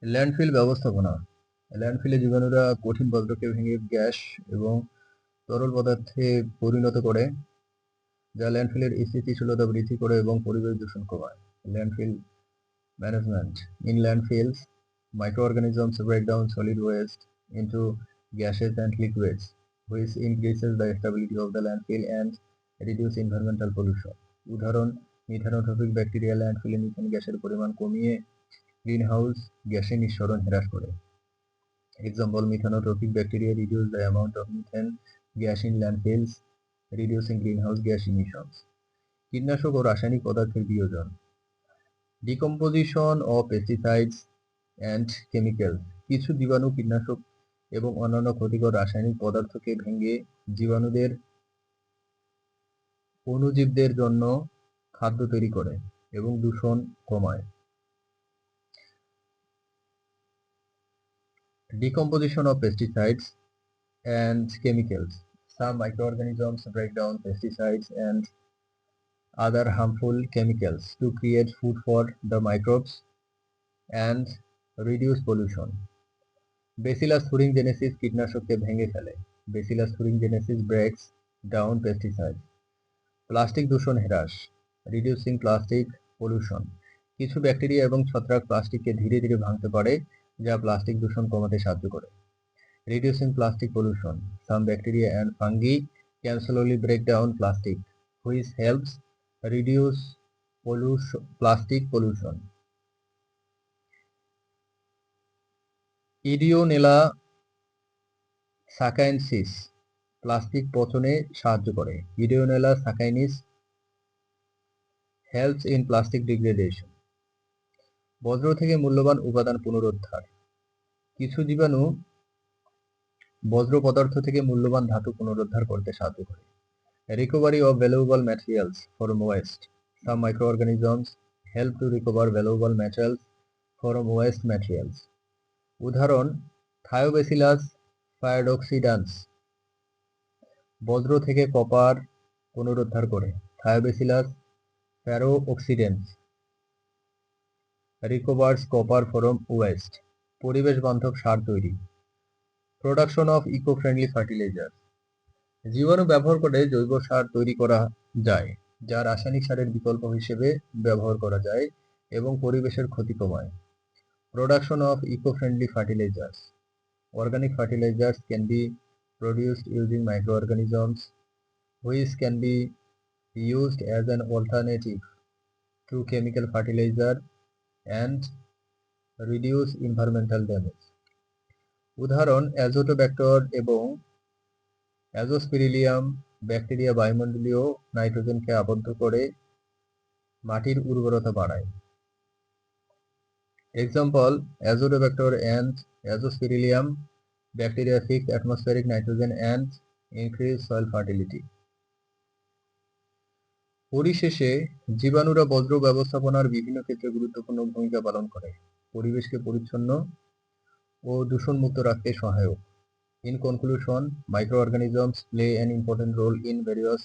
Landfill ব্যবস্থাপনা। ল্যান্ডফিলে জীবাণুরা কঠিন বজ্রকে ভেঙে গ্যাস এবং তরল পদার্থে পরিণত করে, যা ল্যান্ডফিলের স্থিতিশীলতা বৃদ্ধি করে এবং পরিবেশ দূষণ কমায়। Landfill management. In ল্যান্ডফিলস, microorganisms break down solid waste into gases and liquids, which increases the stability of the landfill and reduce environmental pollution. উদাহরণ, মিথানোট্রপিক ব্যাকটেরিয়া ল্যান্ডফিলে মিথেন গ্যাসের পরিমাণ কমিয়ে গ্রিনহাউস গ্যাসের নিঃসরণ হ্রাস করে। Example, methanotropic bacteria reduce the amount of methane gas in landfills, reducing greenhouse gas emissions. কীটনাশক ও রাসায়নিক পদার্থের বিয়োজন। Decomposition of pesticides and chemicals. কিছু জীবাণু কীটনাশক এবং অন্যান্য ক্ষতিকর রাসায়নিক পদার্থকে ভেঙে জীবাণুদের অণুজীবদের জন্য খাদ্য তৈরি করে এবং দূষণ কমায়। Decomposition of pesticides and chemicals. Some microorganisms break down pesticides and other harmful chemicals to create food for the microbes and reduce pollution. Bacillus thuringiensis কীটনাশককে ভেঙে ফেলে। Bacillus thuringiensis breaks down pesticides. Plastic দূষণ হ্রাস। Reducing plastic pollution. কিছু bacteria এবং ছত্রাক প্লাস্টিককে ধীরে ধীরে ভাঙতে পারে, যা প্লাস্টিক দূষণ কমাতে সাহায্য করে। Reducing plastic pollution. Some bacteria and fungi can slowly break down plastic, which helps reduce plastic pollution. Ideonella sacchensis plastic পচনে সাহায্য করে। Ideonella sacchensis helps in plastic degradation. বজ্র থেকে মূল্যবান উপাদান পুনরুদ্ধার। কিছু জীবাণু বজ্র পদার্থ থেকে মূল্যবান ধাতু পুনরুদ্ধার করতে সাহায্য করে। Recovery of valuable materials from waste. Some microorganisms help to recover valuable metals from waste materials. উদাহরণ, Thiobacillus pyridoxidans বজ্র থেকে কপার পুনরুদ্ধার করে। Thiobacillus pyridoxidans recovers copper from waste. পরিবেশ বান্ধব সার তৈরি। Production of eco-friendly fertilizer. জীবাণু ব্যবহার করে জৈব সার তৈরি করা যায়, যা রাসায়নিক সারের বিকল্প হিসেবে ব্যবহার করা যায় এবং পরিবেশের ক্ষতি কমায়। Production of eco-friendly fertilizers. Organic fertilizers can be produced using microorganisms, which can be used as an alternative to chemical fertilizer and reduce environmental damage. উদাহরণ, অ্যাজোটোব্যাক্টর এবং অ্যাজোস্পিরিলিয়াম ব্যাকটেরিয়া বায়ুমণ্ডলীয় নাইট্রোজেনকে আবদ্ধ করে মাটির উর্বরতা বাড়ায়। Example, Azotobacter and Azospirillum bacteria fix atmospheric nitrogen and increase soil fertility. পরিশেষে, জীবাণুরা বজ্র ব্যবস্থাপনার বিভিন্ন ক্ষেত্রে গুরুত্বপূর্ণ ভূমিকা পালন করে, পরিবেশকে পরিচ্ছন্ন ও দূষণমুক্ত রাখতে সহায়ক। In conclusion, microorganisms play an important role in various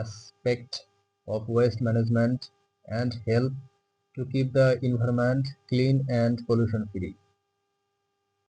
aspects of waste management and help to keep the environment clean and pollution free.